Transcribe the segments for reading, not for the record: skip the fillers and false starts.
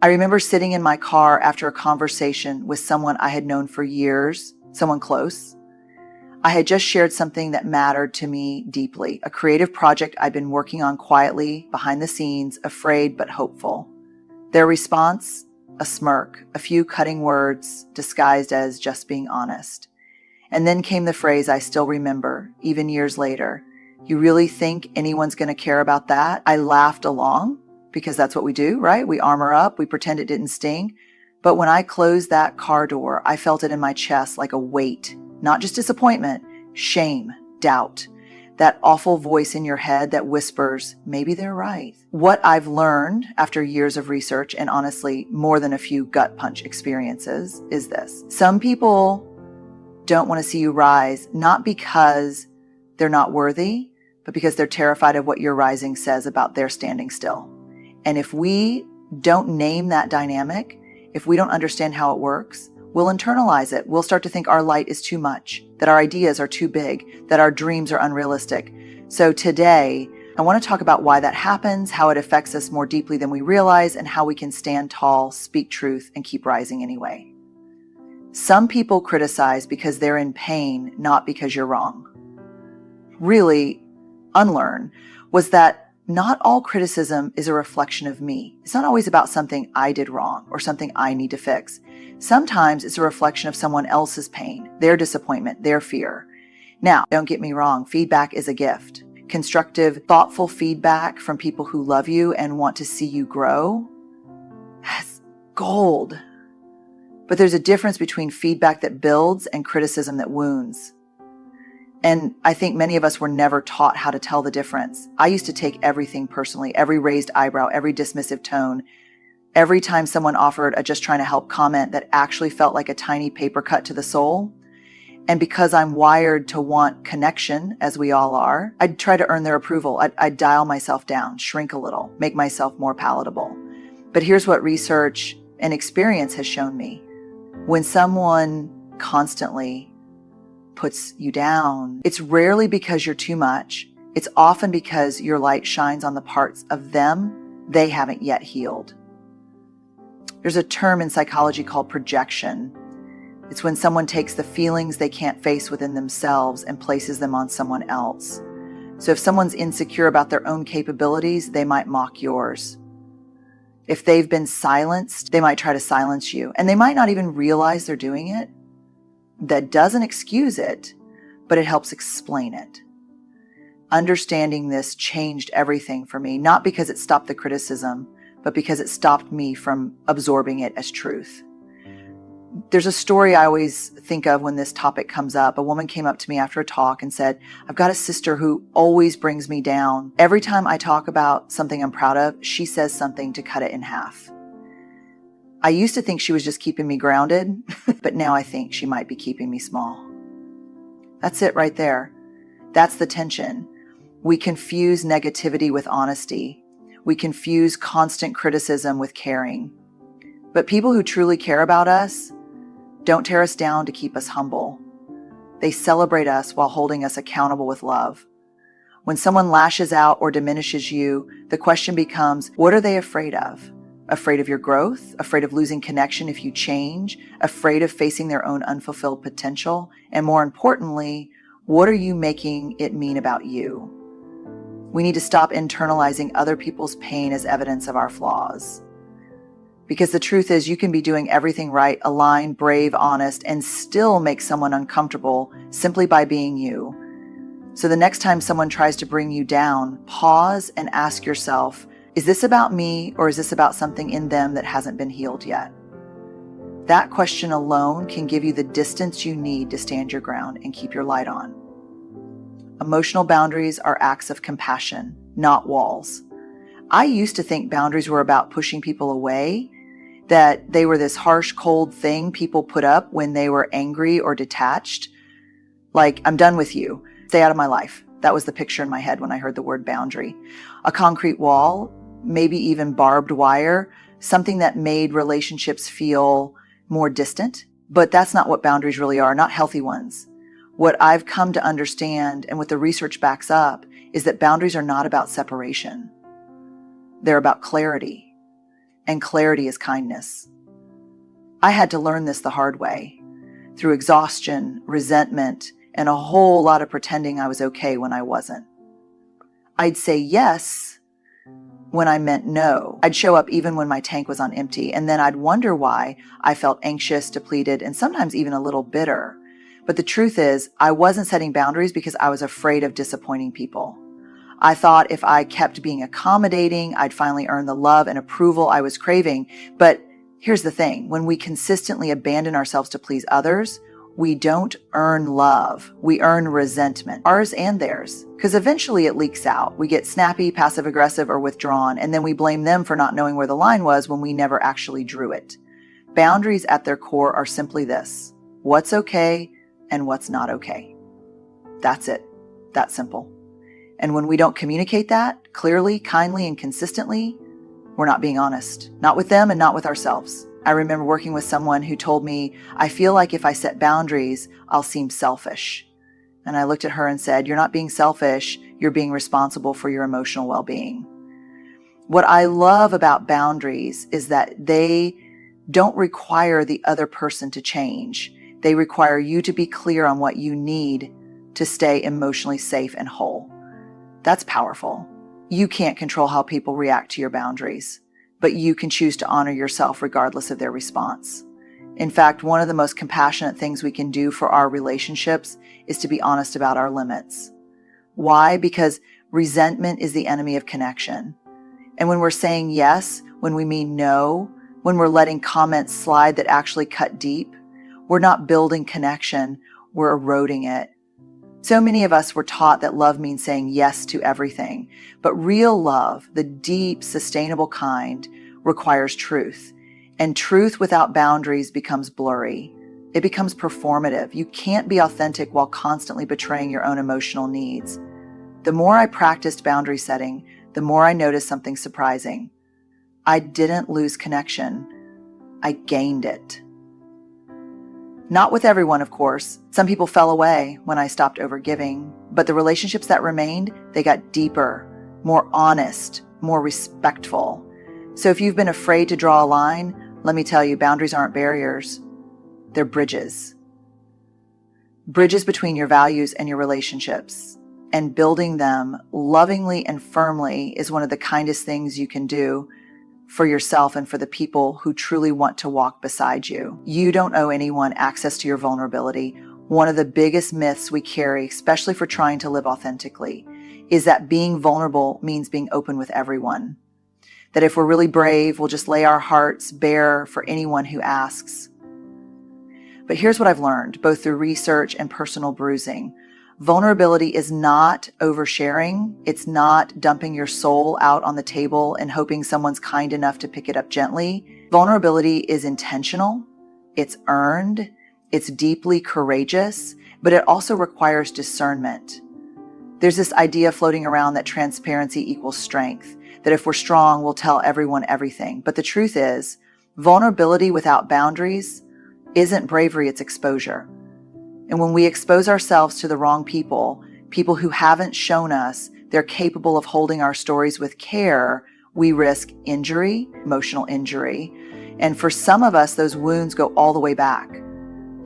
I remember sitting in my car after a conversation with someone I had known for years, someone close. I had just shared something that mattered to me deeply, a creative project I'd been working on quietly, behind the scenes, afraid but hopeful. Their response? A smirk, a few cutting words disguised as just being honest. And then came the phrase I still remember, even years later. You really think anyone's going to care about that? I laughed along, because that's what we do, right? We armor up, we pretend it didn't sting. But when I closed that car door, I felt it in my chest like a weight, not just disappointment, shame, doubt. That awful voice in your head that whispers, maybe they're right. What I've learned after years of research and honestly more than a few gut punch experiences is this. Some people don't want to see you rise, not because they're not worthy, but because they're terrified of what your rising says about their standing still. And if we don't name that dynamic, if we don't understand how it works, we'll internalize it. We'll start to think our light is too much, that our ideas are too big, that our dreams are unrealistic. So today, I want to talk about why that happens, how it affects us more deeply than we realize, and how we can stand tall, speak truth, and keep rising anyway. Some people criticize because they're in pain, not because you're wrong. Really, unlearn was that not all criticism is a reflection of me. It's not always about something I did wrong or something I need to fix. Sometimes it's a reflection of someone else's pain, their disappointment, their fear. Now, don't get me wrong, feedback is a gift. Constructive, thoughtful feedback from people who love you and want to see you grow, that's gold. But there's a difference between feedback that builds and criticism that wounds. And I think many of us were never taught how to tell the difference. I used to take everything personally, every raised eyebrow, every dismissive tone, every time someone offered a just trying to help comment that actually felt like a tiny paper cut to the soul. And because I'm wired to want connection, as we all are, I'd try to earn their approval. I'd dial myself down, shrink a little, make myself more palatable. But here's what research and experience has shown me. When someone constantly puts you down, it's rarely because you're too much. It's often because your light shines on the parts of them they haven't yet healed. There's a term in psychology called projection. It's when someone takes the feelings they can't face within themselves and places them on someone else. So if someone's insecure about their own capabilities, they might mock yours. If they've been silenced, they might try to silence you. And they might not even realize they're doing it. That doesn't excuse it, but it helps explain it. Understanding this changed everything for me, not because it stopped the criticism, but because it stopped me from absorbing it as truth. There's a story I always think of when this topic comes up. A woman came up to me after a talk and said, I've got a sister who always brings me down. Every time I talk about something I'm proud of, she says something to cut it in half. I used to think she was just keeping me grounded, but now I think she might be keeping me small. That's it right there. That's the tension. We confuse negativity with honesty. We confuse constant criticism with caring. But people who truly care about us don't tear us down to keep us humble. They celebrate us while holding us accountable with love. When someone lashes out or diminishes you, the question becomes, what are they afraid of? Afraid of your growth, afraid of losing connection if you change, afraid of facing their own unfulfilled potential, and more importantly, what are you making it mean about you? We need to stop internalizing other people's pain as evidence of our flaws. Because the truth is, you can be doing everything right, aligned, brave, honest, and still make someone uncomfortable simply by being you. So the next time someone tries to bring you down, pause and ask yourself, is this about me or is this about something in them that hasn't been healed yet? That question alone can give you the distance you need to stand your ground and keep your light on. Emotional boundaries are acts of compassion, not walls. I used to think boundaries were about pushing people away, that they were this harsh, cold thing people put up when they were angry or detached. Like, I'm done with you. Stay out of my life. That was the picture in my head when I heard the word boundary. A concrete wall, maybe even barbed wire, something that made relationships feel more distant. But that's not what boundaries really are, not healthy ones. What I've come to understand, and what the research backs up, is that boundaries are not about separation. They're about clarity. and clarity is kindness. I had to learn this the hard way, through exhaustion, resentment, and a whole lot of pretending I was okay when I wasn't. I'd say yes when I meant no. I'd show up even when my tank was on empty, and then I'd wonder why I felt anxious, depleted, and sometimes even a little bitter. But the truth is, I wasn't setting boundaries because I was afraid of disappointing people. I thought if I kept being accommodating, I'd finally earn the love and approval I was craving. But here's the thing, when we consistently abandon ourselves to please others, we don't earn love. We earn resentment, ours and theirs, because eventually it leaks out. We get snappy, passive-aggressive, or withdrawn, and then we blame them for not knowing where the line was when we never actually drew it. Boundaries at their core are simply this: what's okay and what's not okay. That's it. That's simple. And when we don't communicate that clearly, kindly, and consistently, we're not being honest, not with them and not with ourselves. I remember working with someone who told me, I feel like if I set boundaries, I'll seem selfish. And I looked at her and said, you're not being selfish, you're being responsible for your emotional well-being. What I love about boundaries is that they don't require the other person to change. They require you to be clear on what you need to stay emotionally safe and whole. That's powerful. You can't control how people react to your boundaries, but you can choose to honor yourself regardless of their response. In fact, one of the most compassionate things we can do for our relationships is to be honest about our limits. Why? Because resentment is the enemy of connection. And when we're saying yes, when we mean no, when we're letting comments slide that actually cut deep, we're not building connection, we're eroding it. So many of us were taught that love means saying yes to everything, but real love, the deep, sustainable kind, requires truth. And truth without boundaries becomes blurry. It becomes performative. You can't be authentic while constantly betraying your own emotional needs. The more I practiced boundary setting, the more I noticed something surprising. I didn't lose connection. I gained it. Not with everyone, of course. Some people fell away when I stopped overgiving, but the relationships that remained, they got deeper, more honest, more respectful. So if you've been afraid to draw a line, let me tell you, boundaries aren't barriers. They're bridges. Bridges between your values and your relationships. And building them lovingly and firmly is one of the kindest things you can do for yourself and for the people who truly want to walk beside you. You don't owe anyone access to your vulnerability. One of the biggest myths we carry, especially for trying to live authentically, is that being vulnerable means being open with everyone. That if we're really brave, we'll just lay our hearts bare for anyone who asks. But here's what I've learned, both through research and personal bruising. Vulnerability is not oversharing. It's not dumping your soul out on the table and hoping someone's kind enough to pick it up gently. Vulnerability is intentional. It's earned. It's deeply courageous, but it also requires discernment. There's this idea floating around that transparency equals strength, that if we're strong, we'll tell everyone everything. But the truth is, vulnerability without boundaries isn't bravery, it's exposure. And when we expose ourselves to the wrong people, people who haven't shown us they're capable of holding our stories with care, we risk injury, emotional injury. And for some of us, those wounds go all the way back.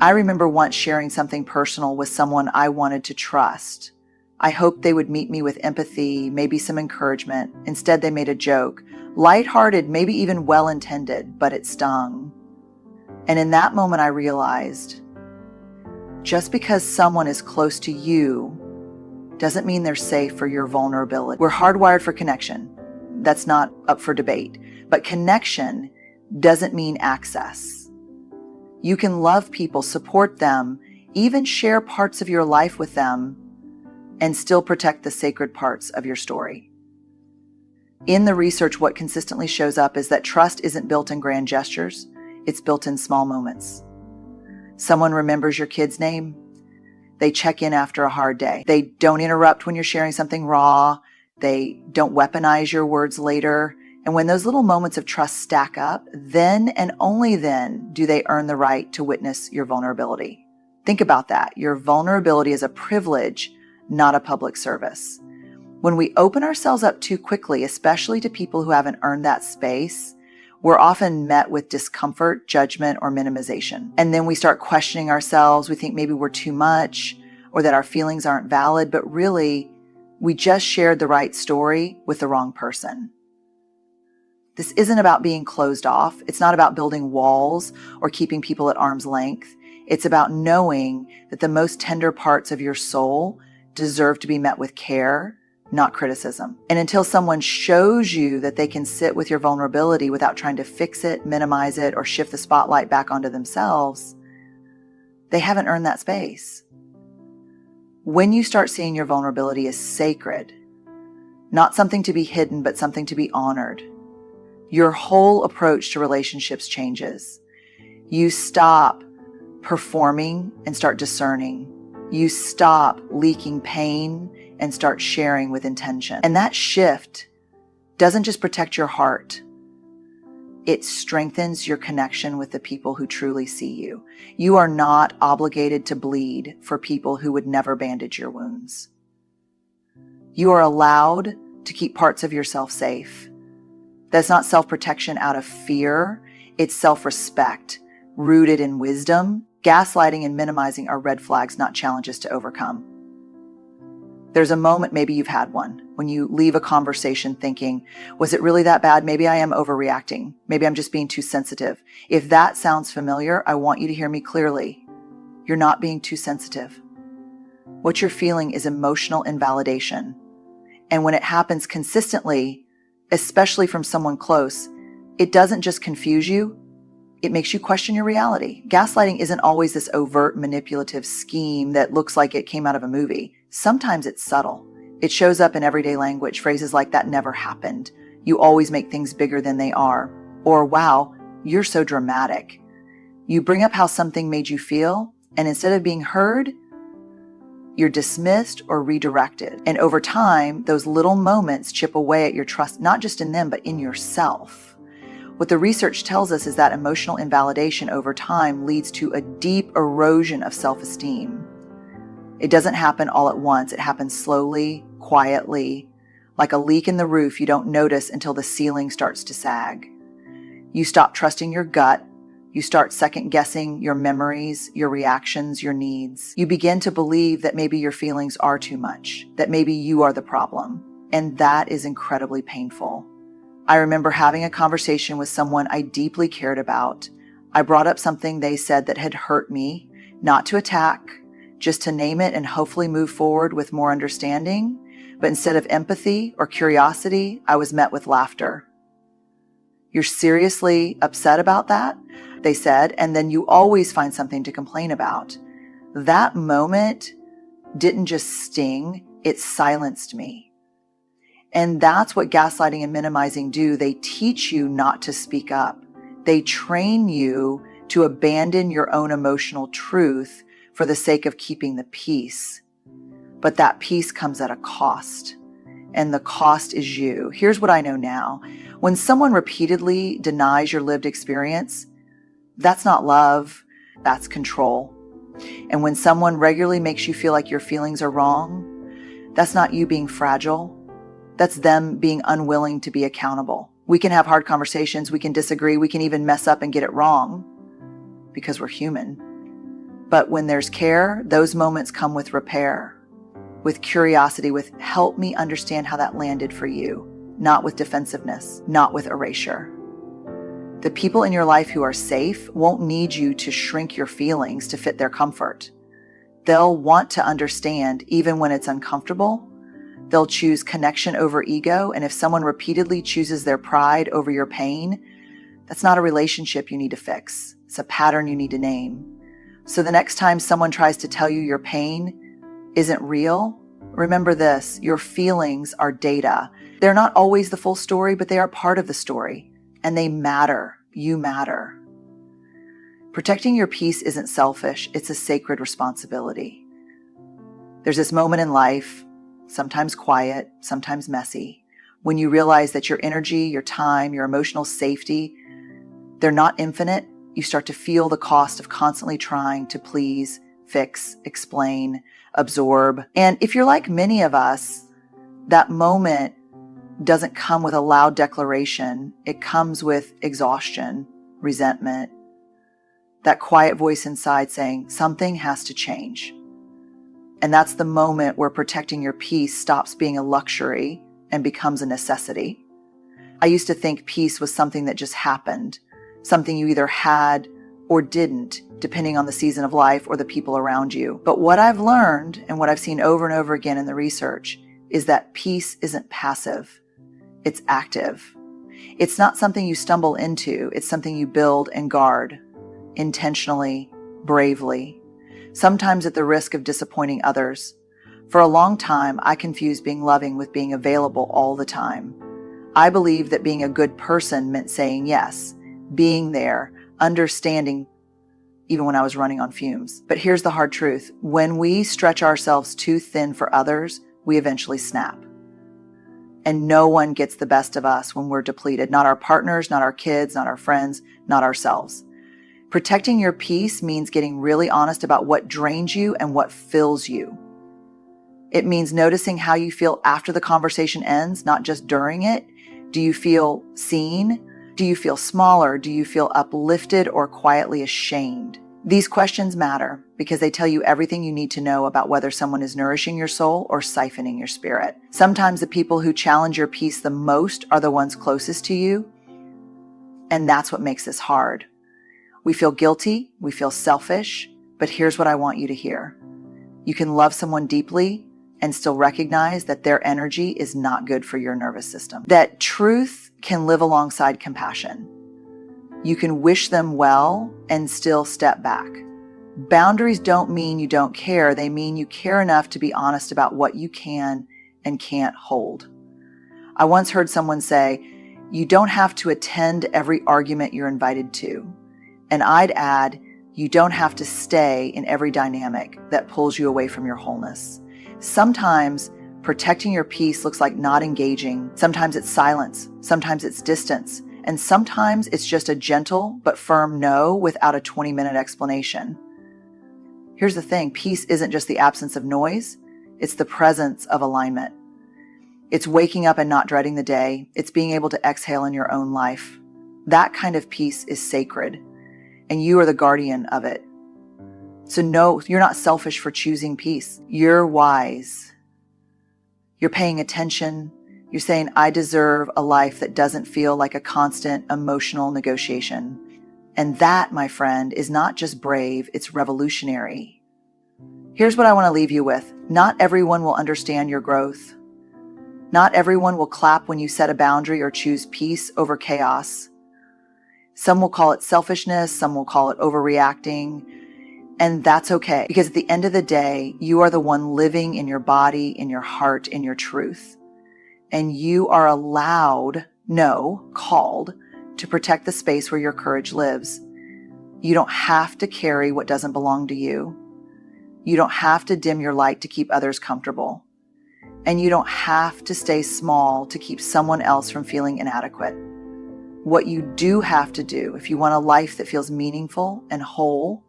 I remember once sharing something personal with someone I wanted to trust. I hoped they would meet me with empathy, maybe some encouragement. Instead, they made a joke, lighthearted, maybe even well-intended, but it stung. And in that moment, I realized, just because someone is close to you doesn't mean they're safe for your vulnerability. We're hardwired for connection. That's not up for debate. But connection doesn't mean access. You can love people, support them, even share parts of your life with them, and still protect the sacred parts of your story. In the research, what consistently shows up is that trust isn't built in grand gestures. It's built in small moments. Someone remembers your kid's name. They check in after a hard day. They don't interrupt when you're sharing something raw. They don't weaponize your words later. And when those little moments of trust stack up, then and only then do they earn the right to witness your vulnerability. Think about that. Your vulnerability is a privilege, not a public service. When we open ourselves up too quickly, especially to people who haven't earned that space, we're often met with discomfort, judgment, or minimization. And then we start questioning ourselves. We think maybe we're too much or that our feelings aren't valid, but really, we just shared the right story with the wrong person. This isn't about being closed off. It's not about building walls or keeping people at arm's length. It's about knowing that the most tender parts of your soul deserve to be met with care, not criticism. And until someone shows you that they can sit with your vulnerability without trying to fix it, minimize it, or shift the spotlight back onto themselves, they haven't earned that space. When you start seeing your vulnerability as sacred, not something to be hidden, but something to be honored, your whole approach to relationships changes. You stop performing and start discerning. You stop leaking pain and start sharing with intention. And that shift doesn't just protect your heart. It strengthens your connection with the people who truly see you. You are not obligated to bleed for people who would never bandage your wounds. You are allowed to keep parts of yourself safe. That's not self-protection out of fear. It's self-respect, rooted in wisdom. Gaslighting and minimizing are red flags, not challenges to overcome. There's a moment, maybe you've had one, when you leave a conversation thinking, was it really that bad? Maybe I am overreacting. Maybe I'm just being too sensitive. If that sounds familiar, I want you to hear me clearly. You're not being too sensitive. What you're feeling is emotional invalidation. And when it happens consistently, especially from someone close, it doesn't just confuse you, it makes you question your reality. Gaslighting isn't always this overt manipulative scheme that looks like it came out of a movie. Sometimes it's subtle. It shows up in everyday language, phrases like "that never happened," "you always make things bigger than they are," or "wow, you're so dramatic." You bring up how something made you feel, and instead of being heard, you're dismissed or redirected. And over time, those little moments chip away at your trust, not just in them, but in yourself. What the research tells us is that emotional invalidation over time leads to a deep erosion of self-esteem. It doesn't happen all at once. It happens slowly, quietly, like a leak in the roof you don't notice until the ceiling starts to sag. You stop trusting your gut. You start second-guessing your memories, your reactions, your needs. You begin to believe that maybe your feelings are too much, that maybe you are the problem. And that is incredibly painful. I remember having a conversation with someone I deeply cared about. I brought up something they said that had hurt me, not to attack, just to name it and hopefully move forward with more understanding. But instead of empathy or curiosity, I was met with laughter. "You're seriously upset about that?" they said, and then you always find something to complain about. That moment didn't just sting, it silenced me. And that's what gaslighting and minimizing do. They teach you not to speak up. They train you to abandon your own emotional truth for the sake of keeping the peace. But that peace comes at a cost, and the cost is you. Here's what I know now. When someone repeatedly denies your lived experience, that's not love, that's control. And when someone regularly makes you feel like your feelings are wrong, that's not you being fragile. That's them being unwilling to be accountable. We can have hard conversations, we can disagree, we can even mess up and get it wrong because we're human. But when there's care, those moments come with repair, with curiosity, with "help me understand how that landed for you," not with defensiveness, not with erasure. The people in your life who are safe won't need you to shrink your feelings to fit their comfort. They'll want to understand even when it's uncomfortable. They'll choose connection over ego. And if someone repeatedly chooses their pride over your pain, that's not a relationship you need to fix. It's a pattern you need to name. So the next time someone tries to tell you your pain isn't real, remember this: your feelings are data. They're not always the full story, but they are part of the story. And they matter. You matter. Protecting your peace isn't selfish. It's a sacred responsibility. There's this moment in life, sometimes quiet, sometimes messy, when you realize that your energy, your time, your emotional safety, they're not infinite. You start to feel the cost of constantly trying to please, fix, explain, absorb. And if you're like many of us, that moment doesn't come with a loud declaration. It comes with exhaustion, resentment, that quiet voice inside saying, something has to change. And that's the moment where protecting your peace stops being a luxury and becomes a necessity. I used to think peace was something that just happened, something you either had or didn't, depending on the season of life or the people around you. But what I've learned and what I've seen over and over again in the research is that peace isn't passive. It's active. It's not something you stumble into. It's something you build and guard intentionally, bravely, sometimes at the risk of disappointing others. For a long time, I confused being loving with being available all the time. I believed that being a good person meant saying yes, being there, understanding, even when I was running on fumes. But here's the hard truth. When we stretch ourselves too thin for others, we eventually snap. And no one gets the best of us when we're depleted. Not our partners, not our kids, not our friends, not ourselves. Protecting your peace means getting really honest about what drains you and what fills you. It means noticing how you feel after the conversation ends, not just during it. Do you feel seen? Do you feel smaller? Do you feel uplifted or quietly ashamed? These questions matter because they tell you everything you need to know about whether someone is nourishing your soul or siphoning your spirit. Sometimes the people who challenge your peace the most are the ones closest to you, and that's what makes this hard. We feel guilty, we feel selfish, but here's what I want you to hear. You can love someone deeply and still recognize that their energy is not good for your nervous system. That truth can live alongside compassion. You can wish them well and still step back. Boundaries don't mean you don't care. They mean you care enough to be honest about what you can and can't hold. I once heard someone say, you don't have to attend every argument you're invited to. And I'd add, you don't have to stay in every dynamic that pulls you away from your wholeness. Sometimes protecting your peace looks like not engaging. Sometimes it's silence. Sometimes it's distance. And sometimes it's just a gentle but firm no without a 20-minute explanation. Here's the thing. Peace isn't just the absence of noise. It's the presence of alignment. It's waking up and not dreading the day. It's being able to exhale in your own life. That kind of peace is sacred, and you are the guardian of it. So no, you're not selfish for choosing peace. You're wise. You're paying attention. You're saying, I deserve a life that doesn't feel like a constant emotional negotiation. And that, my friend, is not just brave, it's revolutionary. Here's what I want to leave you with. Not everyone will understand your growth. Not everyone will clap when you set a boundary or choose peace over chaos. Some will call it selfishness, some will call it overreacting, and that's okay. Because at the end of the day, you are the one living in your body, in your heart, in your truth. And you are called to protect the space where your courage lives. You don't have to carry what doesn't belong to you. You don't have to dim your light to keep others comfortable. And you don't have to stay small to keep someone else from feeling inadequate. What you do have to do, if you want a life that feels meaningful and whole,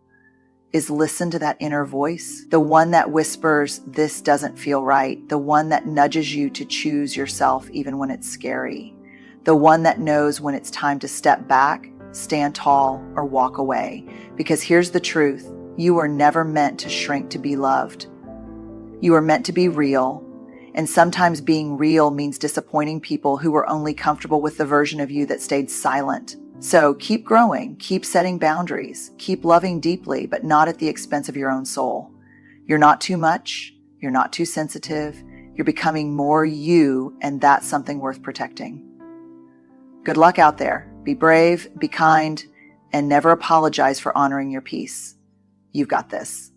is listen to that inner voice, the one that whispers, this doesn't feel right, the one that nudges you to choose yourself even when it's scary, the one that knows when it's time to step back, stand tall, or walk away. Because here's the truth, you were never meant to shrink to be loved. You were meant to be real, and sometimes being real means disappointing people who were only comfortable with the version of you that stayed silent. So keep growing, keep setting boundaries, keep loving deeply, but not at the expense of your own soul. You're not too much, you're not too sensitive, you're becoming more you, and that's something worth protecting. Good luck out there. Be brave, be kind, and never apologize for honoring your peace. You've got this.